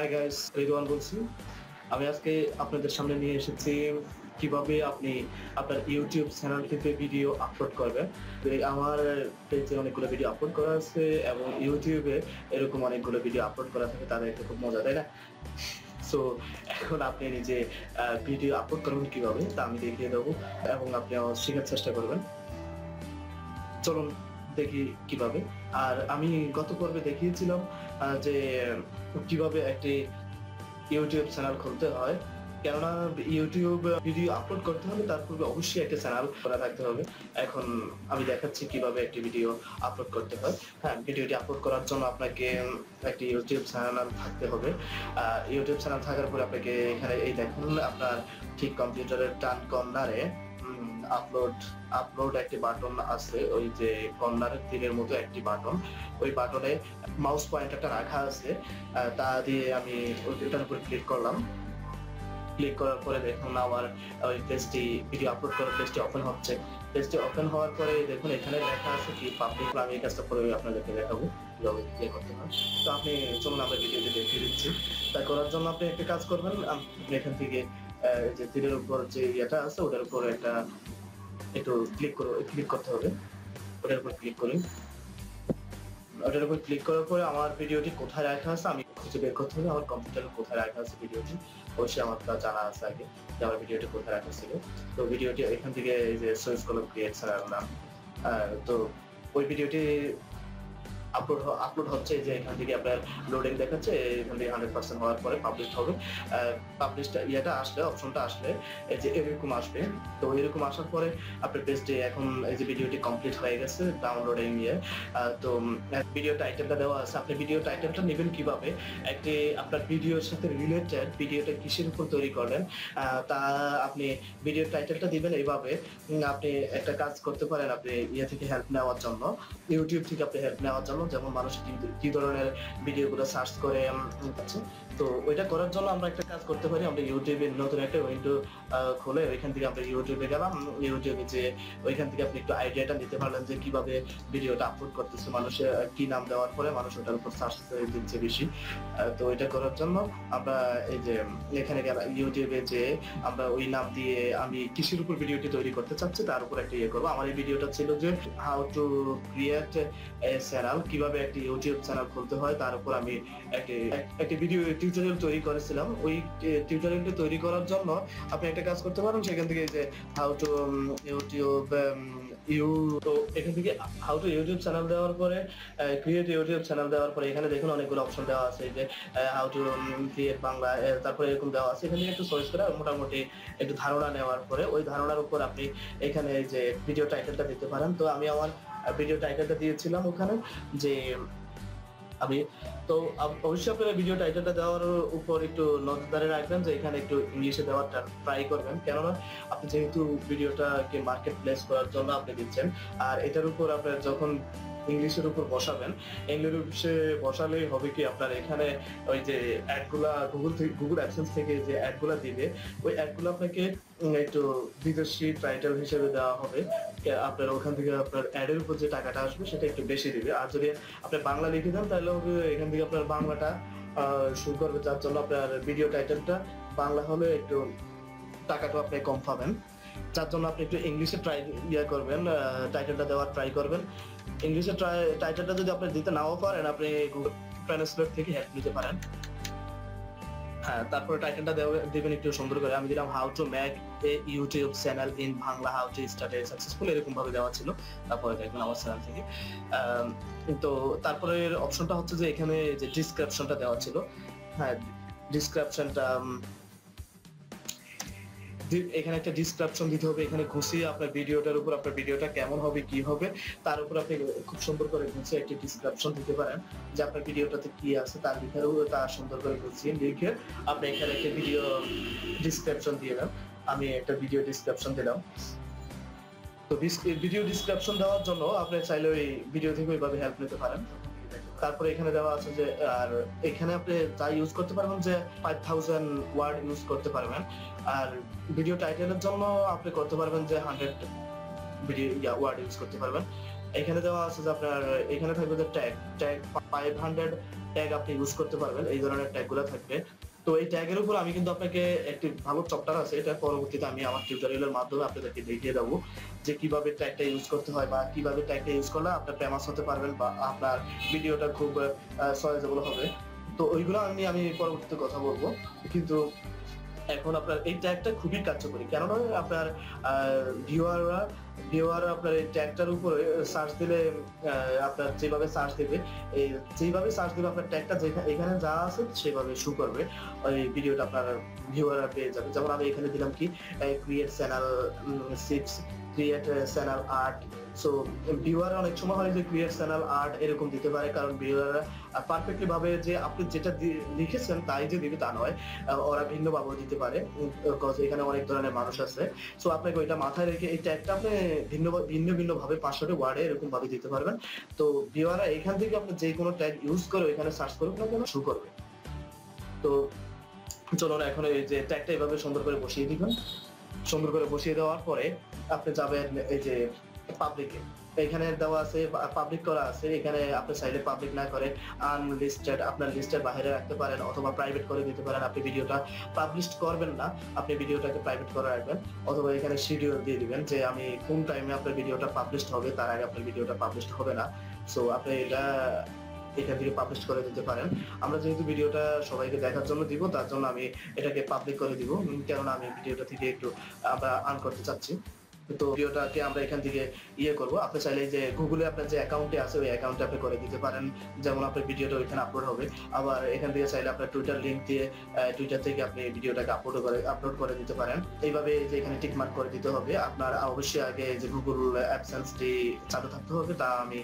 Hi guys, Ridwan বলছি। আমি আজকে আপনাদের সামনে নিয়ে এসেছি কিভাবে আপনি আপনার ইউটিউব চ্যানেল থেকে ভিডিও আপলোড করবেন। আমার পেজে অনেকগুলো ভিডিও আপলোড করা আছে এবং ইউটিউবে এরকম অনেকগুলো ভিডিও আপলোড করা থাকে, তাদের একটা খুব মজা, তাই না? সো এখন আপনি নিজে ভিডিও আপলোড করবেন কিভাবে তা আমি দেখিয়ে দেবো এবং আপনিও শেখার চেষ্টা করবেন। চলুন দেখি কিভাবে। আর আমি গত পর্বে দেখিয়েছিলাম যে কিভাবে একটি ইউটিউব চ্যানেল খুলতে হয়। কেননা ইউটিউব ভিডিও আপলোড করতে হলে তার পূর্বে অবশ্যই একটা চ্যানেল খোলা থাকতে হবে। এখন আমি দেখাচ্ছি কিভাবে একটি ভিডিও আপলোড করতে হয়। হ্যাঁ, ভিডিওটি আপলোড করার জন্য আপনাকে একটি ইউটিউব চ্যানেল থাকতে হবে। ইউটিউব চ্যানেল থাকার পরে আপনাকে এখানে এই দেখুন, আপনার ঠিক কম্পিউটারের ডান কর্নারে আপলোড একটি বাটন আছে, ওই যে কর্নারের তীরের মতো একটি বাটন, ওই বাটনে মাউস পয়েন্টারটা রাখা আছে। তা দিয়ে আমি ওইটার উপর ক্লিক করলাম। ক্লিক করার পরে দেখুন আমার ওই পেজটি, ভিডিও আপলোড করার পেজটি ওপেন হচ্ছে। পেজটি ওপেন হওয়ার পরে দেখুন এখানে লেখা আছে কি পাবলিক। আমি এই কাজটা করে আপনাদেরকে দেখাবো কিভাবে ইয়ে করতে হয়। তো আপনি চলুন আমরা ভিডিওটি দেখিয়ে দিচ্ছি। তাই করার জন্য আপনি একটা কাজ করবেন, আপনি এখান থেকে যে তীরের উপর যে ইয়েটা আছে ওটার উপর একটু ক্লিক করতে হবে। ওটার উপর ক্লিক করুন। ওটার উপর ক্লিক করার পরে আমার ভিডিওটি কোথায় রাখা আছে আমি খুঁজে বের করতে হবে। আমার কম্পিউটারে কোথায় রাখা আছে ভিডিওটি, অবশ্যই আমার তা জানা আছে আগে যে আমার ভিডিওটি কোথায় রাখা ছিল। তো ভিডিওটি এখান থেকে এই যে সুইচ করলাম ক্রিয়েট চ্যানেল নাম। তো ওই ভিডিওটি আপলোড হচ্ছে, যে এখান থেকে আপনার লোডিং দেখাচ্ছে, এখান থেকে 100% হওয়ার পরে পাবলিশ হবে। পাবলিশটা ইয়েটা আসলে, অপশনটা আসলে এই যে এরকম আসবে। তো এরকম আসার পরে আপনার পেজটি এখন এই যে ভিডিওটি কমপ্লিট হয়ে গেছে ডাউনলোডিং নিয়ে। তো ভিডিও টাইটেলটা দেওয়া আছে। আপনি ভিডিও টাইটেলটা নেবেন কিভাবে, একটি আপনার ভিডিওর সাথে রিলেটেড ভিডিওটা কিসের উপর তৈরি করবেন তা আপনি ভিডিও টাইটেলটা দিবেন এইভাবে। আপনি একটা কাজ করতে পারেন, আপনি ইয়ে থেকে হেল্প নেওয়ার জন্য, ইউটিউব থেকে আপনি হেল্প নেওয়ার জন্য, যেমন মানুষ কি ধরনের ভিডিওগুলো সার্চ করে আছে। তো ওইটা করার জন্য আমরা একটা কাজ করতে পারি, আমরা ইউটিউবে নতুন একটা উইন্ডো খুলে ওইখান থেকে আমরা ইউটিউবে গেলাম। ইউটিউবে যে ওইখান থেকে আপনি একটু আইডিয়াটা নিতে পারলেন যে কিভাবে ভিডিওটা আপলোড করতেছে, মানুষের কি নাম দেওয়ার পরে মানুষ ওটার উপর সার্চ দিচ্ছে বেশি। তো এটা করার জন্য আমরা এই যে এখানে গেলাম, ইউটিউবে যে আমরা ওই নাম দিয়ে আমি কিসের উপর ভিডিওটি তৈরি করতে চাচ্ছি তার উপর একটা ইয়ে করবো। আমার এই ভিডিওটা ছিল যে how to create a channel, কিভাবে একটি ইউটিউব চ্যানেল খুলতে হয় তার উপর আমি একটি ভিডিও টিউটোরিয়াল তৈরি করেছিলাম। ওই টিউটোরিয়ালটি তৈরি করার জন্য আপনি একটা কাজ করতে পারেন, সেখান থেকে যে হাউ টু ইউটিউব তো এখান থেকে হাউ টু ইউটিউব চ্যানেল দেওয়ার পরে ক্রিয়েট ইউটিউব চ্যানেল দেওয়ার পরে এখানে দেখুন অনেকগুলো অপশন দেওয়া আছে, যে হাউ টু ক্রিয়েট বাংলা, তারপরে এরকম দেওয়া আছে। এখান থেকে একটু সার্চ করে মোটামুটি একটু ধারণা নেওয়ার পরে ওই ধারণার উপর আপনি এখানে যে ভিডিও টাইটেলটা দিতে পারেন। তো আমি আমার ভিডিও টাইটেলটা দিয়েছিলাম ওখানে, যে আমি তো অবশ্যই আপনারা ভিডিও টাইটেলটা দেওয়ার উপর একটু নজরদারি রাখবেন, যে এখানে একটু ইংলিশে দেওয়ার ট্রাই করবেন, কেননা আপনি যেহেতু ভিডিওটাকে মার্কেট প্লেস করার জন্য আপনি দিচ্ছেন। আর এটার উপর আপনার যখন ইংলিশের উপর বসাবেন, ইংলিশে বসালেই হবে কি আপনার এখানে ওই যে অ্যাডগুলা গুগল অ্যাডসেন্স থেকে যে অ্যাডগুলা দিবে, ওই অ্যাডগুলো আপনাকে একটু বিদেশি টাইটেল হিসেবে দেওয়া হবে। আপনার ওখান থেকে আপনার অ্যাডের উপর যে টাকাটা আসবে সেটা একটু বেশি দিবে। আর যদি আপনি বাংলা লিখে দেন তাহলে এখান থেকে আপনার বাংলাটা শুরু করবে, যার জন্য আপনার ভিডিও টাইটেলটা বাংলা হলে একটু টাকাটা আপনি কম পাবেন। যার জন্য আপনি একটু ইংলিশে করবেন, টাইটেলটা দেওয়ার ট্রাই করবেন। ইংলিশে টাইটেলটা যদি আপনি দিতে নাও পারেন, আপনি গুগল ট্রান্সলেট থেকে হেল্প নিতে পারেন। হ্যাঁ, তারপরে টাইটেলটা দিবেন একটু সুন্দর করে। আমি দিলাম how to make a YouTube channel in Bangla, how to start a successful, এরকম ভাবে দেওয়া ছিল। তারপরে দেখবেন আমার চ্যানেল থেকে। তো তারপরে অপশনটা হচ্ছে যে এখানে যে ডিসক্রিপশনটা দেওয়া ছিল, হ্যাঁ ডিসক্রিপশনটা এখানে একটা ডিসক্রিপশন দিতে হবে। এখানে ঘুষিয়ে আপনার ভিডিওটার উপর, আপনার ভিডিওটা কেমন হবে কি হবে তার উপর আপনি খুব সুন্দর করে ঘুষিয়ে একটা ডিসক্রিপশন দিতে পারেন, যে আপনার ভিডিওটাতে কি আছে তার ভিতরেও তা সুন্দর করে ঘুষিয়ে লিখে আপনি এখানে একটা ভিডিও ডিসক্রিপশন দিয়ে দেন। আমি একটা ভিডিও ডিসক্রিপশন দিলাম। তো ভিডিও ডিসক্রিপশন দেওয়ার জন্য আপনি চাইলে ওই ভিডিও থেকে ওইভাবে হেল্প নিতে পারেন। তারপরে এখানে দেওয়া আছে যে, আর এখানে আপনি যা ইউজ করতে পারবেন যে 5000 ওয়ার্ড ইউজ করতে পারবেন। আর ভিডিও টাইটেলের জন্য আপনি করতে পারবেন যে 100 ভিডিও ওয়ার্ড ইউজ করতে পারবেন। এখানে দেওয়া আছে যে আপনার এখানে থাকবে যে ট্যাগ 500 ট্যাগ আপনি ইউজ করতে পারবেন, এই ধরনের ট্যাগগুলো থাকবে। তো এই ট্যাগের উপর আমি কিন্তু আপনাকে একটি ভালো চ্যাপ্টার আছে, এটা পরবর্তীতে আমি আমার টিউটোরিয়ালের মাধ্যমে আপনাদেরকে দেখিয়ে দেবো যে কিভাবে ট্যাগটা ইউজ করতে হয় বা কিভাবে ট্যাগটা ইউজ করলে আপনার ফেমাস হতে পারবেন বা আপনার ভিডিওটা খুব সহজেবল হবে। তো ওইগুলো আমি পরবর্তীতে কথা বলবো। কিন্তু এখন আপনার এই ট্যাগটা খুবই কার্যকরী, কেননা আপনার ভিউয়াররা আপনার এই ট্যাগটার উপরে সার্চ দিলে আপনার যেভাবে সার্চ দেবে আপনার ট্যাগটা এখানে যা আছে সেভাবে শো করবে, ওই ভিডিওটা আপনার ভিউয়াররা পেয়ে যাবে। যেমন আমি এখানে দিলাম কি create channel tips, create channel art. So viewer অনেক সময় হয় যে ক্রিয়েট চ্যানেল আর্ট এরকম দিতে পারে, কারণ ভিউয়াররা পারফেক্টলি ভাবে যে আপনি যেটা লিখেছেন তাই যে দিবে তা নয়, ওরা ভিন্ন ভাবেও দিতে পারে, এখানে অনেক ধরনের মানুষ আছে। সো আপনাকে ওইটা মাথায় রেখে এই ট্যাগটা আপনি ভিন্ন ভাবে 500টি ওয়ার্ডে এরকম ভাবে দিতে পারবেন। তো ভিউয়াররা এখান থেকে আপনি যে কোনো ট্যাগ ইউজ করে এখানে সার্চ করুক না কেন শো করবে। তো চলুন এখন এই যে ট্যাগটা এইভাবে সুন্দর করে বসিয়ে দিবেন। সুন্দর করে বসিয়ে দেওয়ার পরে আপনি যাবেন এই যে পাবলিকে, এখানে দেওয়া আছে পাবলিক করা আছে, এখানে আপনি চাইলে পাবলিক না করে আনলিস্টেড আপনার লিস্টের বাইরে রাখতে পারেন অথবা প্রাইভেট করে দিতে পারেন। আপনি ভিডিওটা পাবলিশ করবেন না, আপনি ভিডিওটাকে প্রাইভেট করে রাখবেন, অথবা এখানে শিডিউল দিয়ে দিবেন যে আমি কোন টাইমে আপনার ভিডিওটা পাবলিশ হবে, তার আগে আপনার ভিডিওটা পাবলিশ হবে না। সো আপনি এটা এখান থেকে পাবলিশ করে দিতে পারেন। আমরা যেহেতু ভিডিওটা সবাইকে দেখার জন্য দিব, তার জন্য আমি এটাকে পাবলিক করে দিব, কেননা আমি ভিডিওটা থেকে একটু আমরা আর্ন করতে চাচ্ছি। তো ভিডিওটাকে আমরা এখান থেকে করব। আপনি চাইলে যে গুগলে আপনার যে অ্যাকাউন্টে আছে ওই অ্যাকাউন্টে আপনি করে দিতে পারেন, যেমন আপনার ভিডিওটা ওইখানে আপলোড হবে। আবার এখান থেকে চাইলে আপনার টুইটার লিংক দিয়ে টুইটার থেকে আপনি ভিডিওটাকে আপলোড করে দিতে পারেন। এইভাবে যে এখানে টিক মার্ক করে দিতে হবে। আপনার অবশ্যই আগে যে গুগল অ্যাডসেন্সটি চালু থাকতে হবে, তা আমি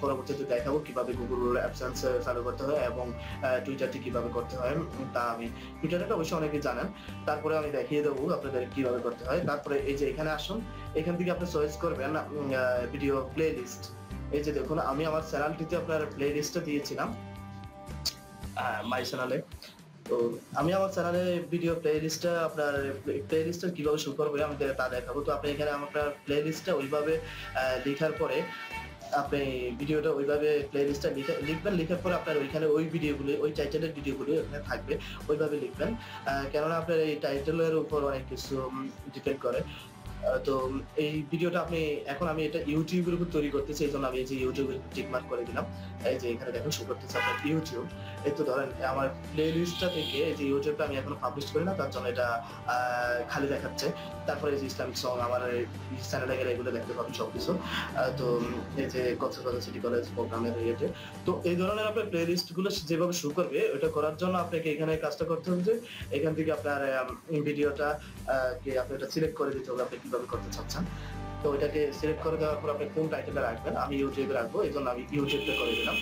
পরবর্তীতে দেখাবো কিভাবে গুগল অ্যাডসেন্স চালু করতে হয় এবং টুইটারটি কিভাবে করতে হয়, তা আমি টুইটারটা অবশ্যই অনেকে জানেন, তারপরে আমি দেখিয়ে দেবো আপনাদের কিভাবে করতে হয়। তারপরে এই যে এখানে আসুন, এখান থেকে আপনি চয়েস করবেন ভিডিও প্লে লিস্ট। এই যে দেখুন আমি আমার চ্যানেলটিতে আপনার প্লে লিস্টটা দিয়েছিলাম মাই চ্যানেলে। তো আমি আমার চ্যানেলে ভিডিও প্লে লিস্টটা আপনার প্লে লিস্টটা কিভাবে শো করবে আমি তা দেখাবো। তো আপনি এখানে আপনার প্লে লিস্টটা ওইভাবে লেখার পরে আপনি ভিডিওটা ওইভাবে প্লে লিস্টটা লিখবেন, লেখার পরে আপনার ওইখানে ওই ভিডিওগুলো ওই টাইটেলের ভিডিওগুলো এখানে থাকবে, ওইভাবে লিখবেন, কেননা আপনার এই টাইটেলের উপর অনেক কিছু ডিপেন্ড করে। তো এই ভিডিওটা আমি এটা ইউটিউবের উপর তৈরি করতেছি, এই জন্য আমি এই যে ইউটিউবের টিক মার্ক করে দিলাম। এই যে এখানে দেখুন শো করতেছে আপনার ইউটিউব। এই তো ধরেন আমার প্লে লিস্টটা থেকে এই যে ইউটিউবটা আমি এখনো পাবলিশ করি না, তার জন্য এটা খালি দেখাচ্ছে। তারপরে এই যে ইসলামিক সং আমার চ্যানেলে গেলে এগুলো দেখতে পাবেন সবকিছু। তো এই যে কক্সবাজার সিটি কলেজ প্রোগ্রামের রিলেটে। তো এই ধরনের আপনার প্লে লিস্ট গুলো যেভাবে শো করবে ওটা করার জন্য আপনাকে এখানে কাজটা করতে হবে যে এখান থেকে আপনার ভিডিওটা কে আপনি এটা সিলেক্ট করে দিতে হবে আপনি কিভাবে করতে চাচ্ছেন। তো এটাকে সিলেক্ট করে দেওয়ার পর আপনি কোন টাইটেলটা রাখবেন, আমি ইউটিউবে রাখবো, এই জন্য আমি ইউটিউবটা করে দিলাম,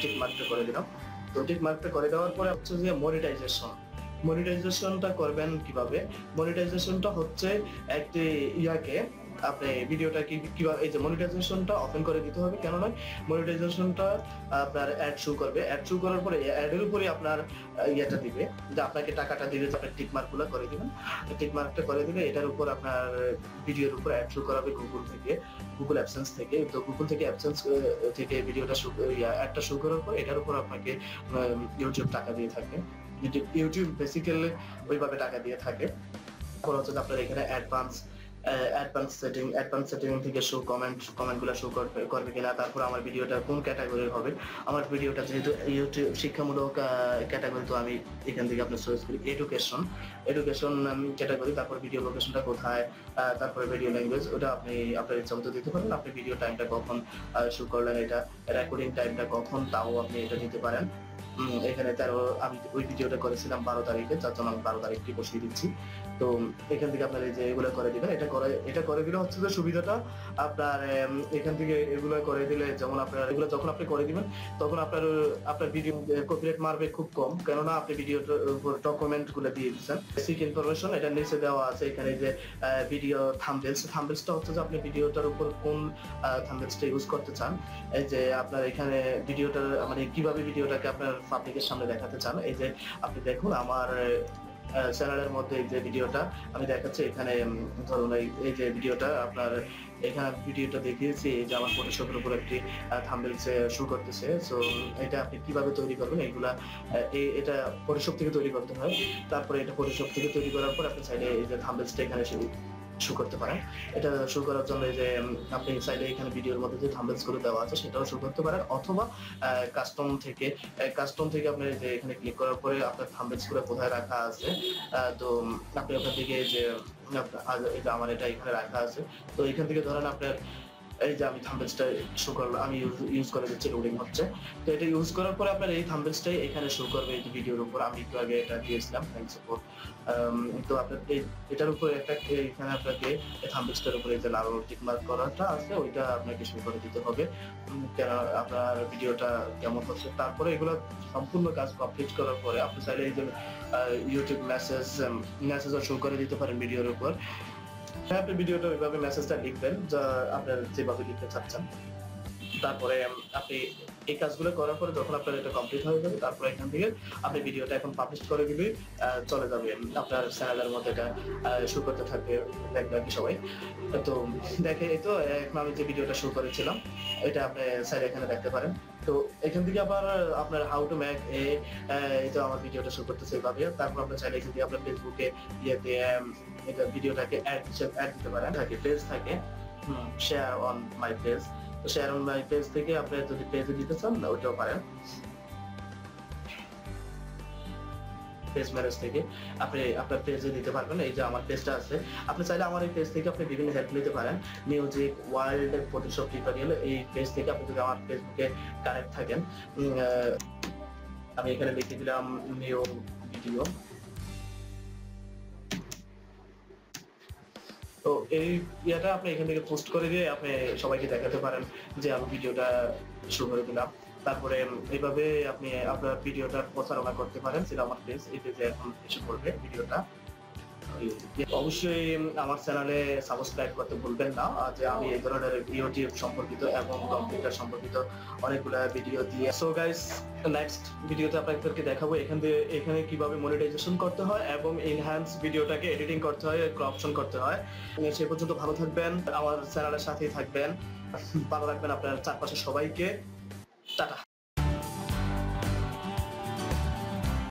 টিক মার্কটা করে দিলাম। তো টিক মার্কটা করে দেওয়ার পরে হচ্ছে যে মনিটাইজেশনটা করবেন কিভাবে। মনিটাইজেশনটা হচ্ছে একটি আপনি ভিডিওটা কিভাবে এই যে মনিটাইজেশনটা ওপেন করে দিতে হবে, কেন নয় মনিটাইজেশনটা আপনার অ্যাড শো করবে, অ্যাড শো করার পরে অ্যাডের উপরে আপনার ইয়েটা দিবে যে আপনাকে টাকাটা দিবে, আপনি টিক মার্কগুলো করে দিবেন। টিক মার্কটা করে দিলে এটার উপর আপনার ভিডিওর উপর অ্যাড শো করাবে গুগল অ্যাডসেন্স থেকে। তো গুগল থেকে অ্যাডসেন্স থেকে ভিডিওটা অ্যাডটা শো করার পর এটার উপর আপনাকে ইউটিউব টাকা দিয়ে থাকে। ইউটিউব বেসিক্যালি ওইভাবে টাকা দিয়ে থাকে। হচ্ছে আপনার এখানে অ্যাডভান্স সেটিং থেকে শো কমেন্টগুলো শো করবে কিনা, তারপর আমার ভিডিওটা কোন ক্যাটাগরির হবে। আমার ভিডিওটা যেহেতু ইউটিউব শিক্ষামূলক ক্যাটাগরি, তো আমি এখান থেকে আপনার চয়েস করি এডুকেশন ক্যাটাগরি। তারপর ভিডিও লোকেশনটা কোথায়, তারপরে ভিডিও ল্যাঙ্গুয়েজ, ওটা আপনি আপনার ইচ্ছা মতো দিতে পারেন। আপনি ভিডিও টাইমটা কখন শো করলেন, এটা রেকর্ডিং টাইমটা কখন, তাও আপনি এটা দিতে পারেন। এখানে আমি ওই ভিডিওটা করেছিলাম 12 তারিখে, যার জন্য আমি 12 তারিখটি বসিয়ে দিচ্ছি। তো এখান থেকে আপনার এই যে এগুলো করে দিবেন, এটা করে দিলে হচ্ছে যে সুবিধাটা আপনার এখান থেকে এগুলো করে দিলে, যেমন আপনার এগুলো যখন আপনি করে দিবেন তখন আপনার ভিডিও কপিরাইট মারবে খুব কম, কেননা আপনি ভিডিওটার উপর ডকুমেন্ট গুলো দিয়ে দিচ্ছেন। বেসিক ইনফরমেশন এটা নিচে দেওয়া আছে, এখানে যে ভিডিও থাম্বনেলসটা হচ্ছে যে আপনি ভিডিওটার উপর কোন থাম্বনেলসটা ইউজ করতে চান। এই যে আপনার এখানে ভিডিওটার মানে কিভাবে ভিডিওটাকে আপনার পাবলিকের সামনে দেখাতে চান। এই যে আপনি দেখুন আমার চ্যানেলের মধ্যে যে ভিডিওটা আমি দেখাচ্ছি এখানে, ধরুন এই যে ভিডিওটা আপনার, এখানে ভিডিওটা দেখিয়েছি যে আমার ফটোশপের উপর একটি থাম্বনেইল শো করতেছে। সো এটা আপনি কিভাবে তৈরি করবেন এগুলা, এটা ফটোশপ থেকে তৈরি করতে হয়। তারপরে এটা ফটোশপ থেকে তৈরি করার পর আপনি চাইলে এই যে থাম্বনেইলসটা এখানে শো করতে পারেন। এটা শো করার জন্য এই যে আপনি চাইলে এখানে ভিডিওর মধ্যে যে থাম্বনেইলস গুলো দেওয়া আছে সেটাও শো করতে পারেন, অথবা কাস্টম থেকে আপনি যে এখানে ক্লিক করার পরে আপনার থাম্বনেইলস গুলো কোথায় রাখা আছে, তো আপনি ওখান থেকে যে এটা আমার এটা এখানে রাখা আছে। তো এখান থেকে ধরেন আপনার এই যে আমি থাম্বনেইলসটা শো করলাম, আমি ইউজ করে দিচ্ছি, লোডিং হচ্ছে। তো এটা ইউজ করার পরে আপনার এই থাম্বনেইলসটাই এখানে শো করবে এই যে ভিডিওর উপর। আমি একটু আগে এটা দিয়েছিলাম, থ্যাংকস ফর। তো আপনার এটার উপরে একটা এখানে আপনাকে এই থাম্বনেইলসটার উপরে যে লাল টিক মার্ক করাটা আছে ওইটা আপনাকে শো করে দিতে হবে। কেন আপনার ভিডিওটা কেমন হচ্ছে। তারপরে এগুলো সম্পূর্ণ কাজ কমপ্লিট করার পরে আপনি চাইলে এই যে ইউটিউব মেসেজও শো করে দিতে পারেন ভিডিওর উপর। হ্যাঁ, আপনি ভিডিওটা ওইভাবে মেসেজটা লিখবেন যা আপনার যেভাবে লিখতে চাচ্ছেন। তারপরে আপনি এই কাজগুলো করার পরে যখন আপনার এটা কমপ্লিট হয়ে যাবে, তারপরে এখান থেকে আপনি ভিডিওটা এখন পাবলিশ করে দিলেই চলে যাবে আপনার চ্যানেলের মধ্যে। এটা শো করতে থাকবে, দেখবে আরকি সবাই। তো দেখে এই তো এখন আমি যে ভিডিওটা শো করেছিলাম এটা আপনি চাইলে এখানে দেখতে পারেন। তো এখান থেকে আবার আপনার হাউ টু মেক এই তো আমার ভিডিওটা শো করতেছে এভাবে। তারপর আপনি চাইলে এখান থেকে আপনার ফেসবুকে ইয়েতে এটা ভিডিওটাকে অ্যাড দিতে পারেন। পেজ থাকে শেয়ার অন মাই পেজ। তো শেয়ার অন মাই পেজ থেকে আপনি যদি পেজে দিতে চান ওইটাও পারেন। পেজ ম্যানেজ থেকে আপনি আপনার পেজে দিতে পারবেন। এই যে আমার পেজটা আছে, আপনি চাইলে আমার এই পেজ থেকে আপনি বিভিন্ন হেল্প নিতে পারেন। মিউজিক ওয়ার্ল্ড ফটোশপ টিউটোরিয়াল, এই পেজ থেকে আপনি যদি আমার ফেসবুকে কানেক্ট থাকেন, আমি এখানে লিখে দিলাম নিউ ভিডিও। তো এই ইয়েটা আপনি এখান থেকে পোস্ট করে দিয়ে আপনি সবাইকে দেখাতে পারেন যে আমি ভিডিওটা শুরু করে দিলাম। তারপরে এইভাবে আপনি আপনার ভিডিওটা প্রচারণা করতে পারেন। সেটা আমার পেজ, এই পেজে এখন এসে পড়বে ভিডিওটা। অবশ্যই আমার চ্যানেলে সাবস্ক্রাইব করতে ভুলবেন না, যে আমি এই ধরনের ইউটিউব সম্পর্কিত এবং কম্পিউটার সম্পর্কিত অনেকগুলা ভিডিও দিয়ে। সো গাইস, নেক্সট ভিডিওতে আপনাদেরকে দেখাবো এখানে কিভাবে মনিটাইজেশন করতে হয় এবং এনহ্যান্স ভিডিওটাকে এডিটিং করতে হয়, ক্রপশন করতে হয়। সে পর্যন্ত ভালো থাকবেন, আমার চ্যানেলের সাথেই থাকবেন, ভালো রাখবেন আপনার চারপাশে সবাইকে। টাটা।